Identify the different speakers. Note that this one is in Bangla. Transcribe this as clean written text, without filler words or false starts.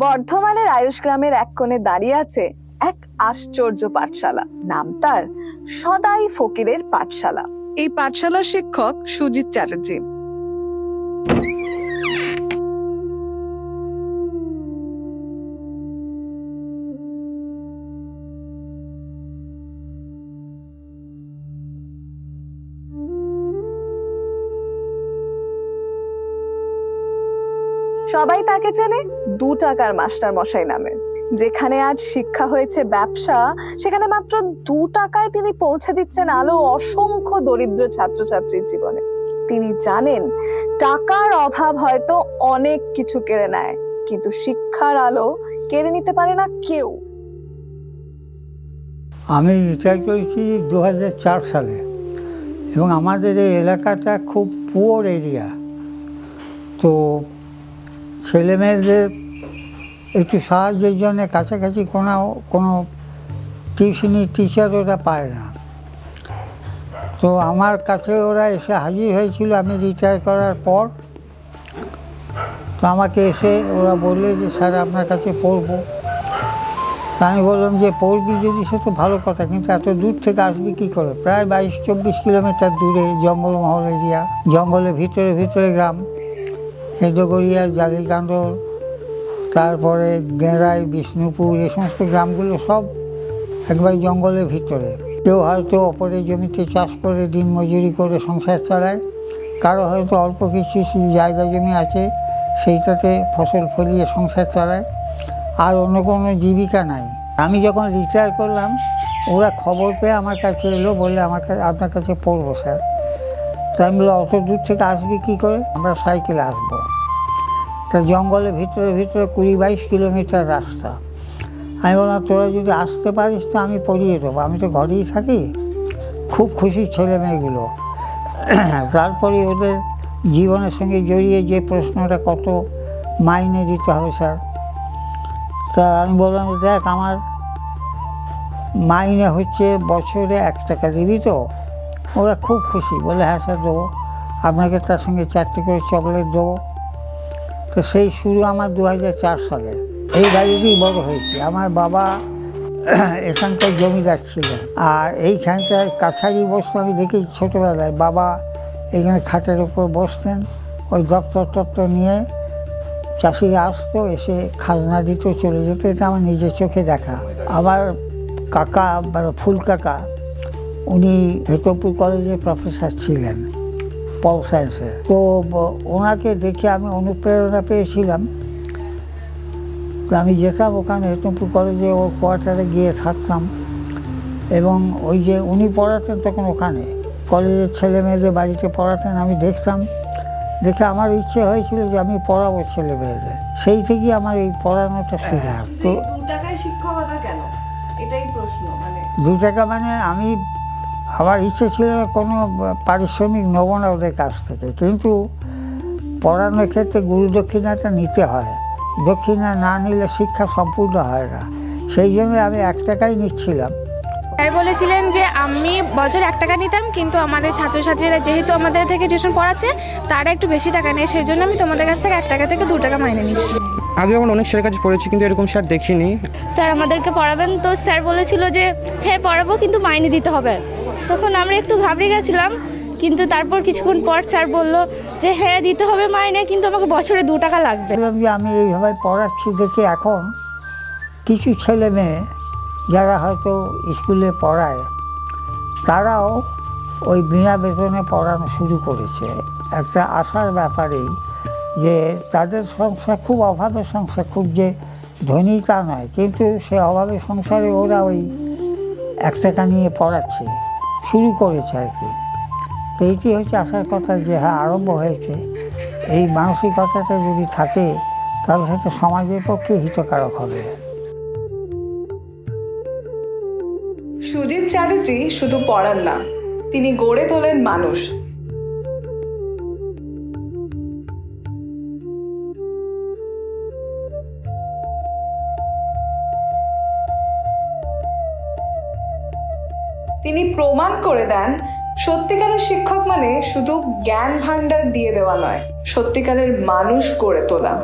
Speaker 1: বর্ধমানের আয়ুষ গ্রামের এক কোণে দাঁড়িয়ে আছে এক আশ্চর্য পাঠশালা। নাম তার সদাই ফকিরের পাঠশালা। এই পাঠশালার শিক্ষক সুজিত চ্যাটার্জি। সবাই তাকে চেনে 2 টাকার মাস্টার মশাই নামে। যেখানে আজ শিক্ষা হয়েছে ব্যবসা, সেখানে মাত্র 2 টাকায় তিনি পৌঁছে দিচ্ছেন আলো অসংখ্য দরিদ্র ছাত্রছাত্রীর জীবনে। তিনি জানেন টাকার অভাব হয়তো অনেক কিছু কেড়ে নেয়, কিন্তু শিক্ষার আলো কেড়ে নিতে পারে না কেউ।
Speaker 2: আমি রিটায়ার করেছি 2004 সালে এবং আমাদের এই এলাকাটা খুব পুয়ার এরিয়া। তো ছেলেমেয়েদের একটু সাহায্যের জন্য কাছাকাছি কোনো টিউশনি টিচার ওরা পায় না। তো আমার কাছে ওরা এসে হাজির হয়েছিল আমি রিটায়ার করার পর। তো আমাকে এসে ওরা বললে যে স্যার আপনার কাছে পড়বো। তা আমি বললাম যে পড়বি যদি সে তো ভালো কথা, কিন্তু এত দূর থেকে আসবি কী করে? প্রায় 22-24 কিলোমিটার দূরে জঙ্গলমহল এরিয়া, জঙ্গলের ভিতরে ভিতরে গ্রাম, হেদগড়িয়া, জাগিকান্দর, তারপরে গেঁড়াই, বিষ্ণুপুর, এই সমস্ত গ্রামগুলো সব একবার জঙ্গলের ভিতরে। কেউ হয়তো অপরের জমিতে চাষ করে দিন মজুরি করে সংসার চালায়, কারো হয়তো অল্প কিছু জায়গা জমি আছে সেইটাতে ফসল ফলিয়ে সংসার চালায়, আর অন্য কোনো জীবিকা নাই। আমি যখন রিটায়ার করলাম ওরা খবর পেয়ে আমার কাছে এলো, বললে আপনার কাছে পড়বো স্যার। তাই আমি বললাম অত দূর থেকে আসবি কী করে? আমরা সাইকেলে আসবো। তা জঙ্গলের ভিতরে ভিতরে 20-22 কিলোমিটার রাস্তা। আমি বললাম তোরা যদি আসতে পারিস তো আমি পড়িয়ে দেবো, আমি তো ঘরেই থাকি। খুব খুশি ছেলে মেয়েগুলো। তারপরে ওদের জীবনের সঙ্গে জড়িয়ে যে প্রশ্নটা কত মাইনে দিতে হবে স্যার। তা আমি বললাম দেখ আমার মাইনে হচ্ছে বছরে 1 টাকা, দিবি তো? ওরা খুব খুশি, বলে হ্যাঁ স্যার দেবো, আপনাকে তার সঙ্গে 4টে করে চকলেট দেবো। তো সেই শুরু আমার 2004 সালে। এই বাড়িতেই বড় হয়েছি। আমার বাবা এখানকার জমিদার ছিলেন, আর এইখানটায় কাছারি বসতো। আমি দেখি ছোটোবেলায় বাবা এখানে খাটের উপর বসতেন, ওই দপ্তর নিয়ে চাষিরা আসতো, এসে খাজনা দিত, চলে যেত। এটা আমার নিজের চোখে দেখা। আমার কাকা ফুল কাকা, উনি হেতপুর কলেজের প্রফেসর ছিলেন পল সায়েন্সে। তো ওনাকে দেখে আমি অনুপ্রেরণা পেয়েছিলাম। তো আমি যেতাম ওখানে হেতপুর কলেজে, ওর কোয়ার্টারে গিয়ে থাকতাম। এবং ওই যে উনি পড়াতেন তখন ওখানে কলেজের ছেলে মেয়েদের বাড়িতে পড়াতেন, আমি দেখতাম। দেখে আমার ইচ্ছে হয়েছিল যে আমি পড়াবো ছেলে মেয়েদের। সেই থেকেই আমার এই পড়ানোটা শুরু হয়। তো
Speaker 1: 2 টাকায় শিক্ষকতা কেন, এটাই প্রশ্ন।
Speaker 2: 2 টাকা মানে আমি, আমার ইচ্ছে ছিল কোনো পারিশ্রমিক নেবো না ওদের কাছ থেকে, কিন্তু পড়ানোর ক্ষেত্রে গুরু দক্ষিণাটা নিতে হয়। দক্ষিণা না নিলে শিক্ষা সম্পূর্ণ হয় না। সেই জন্য আমি 1 টাকাই নিচ্ছিলাম।
Speaker 3: স্যার বলেছিলেন যে আমি বছরে 1 টাকা নিতাম, কিন্তু আমাদের ছাত্রছাত্রীরা যেহেতু আমাদের থেকে টিউশন পড়াচ্ছে তারা একটু বেশি টাকা নেয়, সেই জন্য আমি তোমাদের কাছ থেকে 1 টাকা থেকে 2 টাকা মাইনে নিচ্ছি।
Speaker 4: আগে আমার অনেক স্যারের কাছে পড়েছি, কিন্তু এরকম স্যার দেখিনি।
Speaker 5: স্যার আমাদেরকে পড়াবেন, তো স্যার বলেছিল যে হ্যাঁ পড়াবো, কিন্তু মাইনে দিতে হবে। তখন আমরা একটু ঘাবড়ে গেছিলাম, কিন্তু তারপর কিছুক্ষণ পর স্যার বললো যে হ্যাঁ দিতে হবে মাইনে, কিন্তু আমাকে বছরে 2 টাকা লাগবে।
Speaker 2: যে আমি এইভাবে পড়াচ্ছি দেখে এখন কিছু ছেলে মেয়ে যারা হয়তো স্কুলে পড়ায় তারাও ওই বিনা বেতনে পড়ানো শুরু করেছে। একটা আশার ব্যাপারেই যে তাদের সংসার খুব অভাবের সংসার, খুব যে ধনী তা নয়, কিন্তু সে অভাবের সংসারে ওরা ওই 1 টাকা নিয়ে পড়াচ্ছে, শুরু করেছে আর কি। তো এইটি হচ্ছে আশার কথা যে হ্যাঁ আরম্ভ হয়েছে। এই মানসিকতাটা যদি থাকে তাহলে সেটা সমাজের পক্ষে হিতকারক হবে।
Speaker 1: সুজিত চ্যাটার্জি শুধু পড়ান না, তিনি গড়ে তোলেন মানুষ। তিনি প্রমাণ করে দেন সত্যিকারের শিক্ষক মানে শুধু জ্ঞান ভান্ডার দিয়ে দেওয়া নয়, সত্যিকারের মানুষ গড়ে তোলা।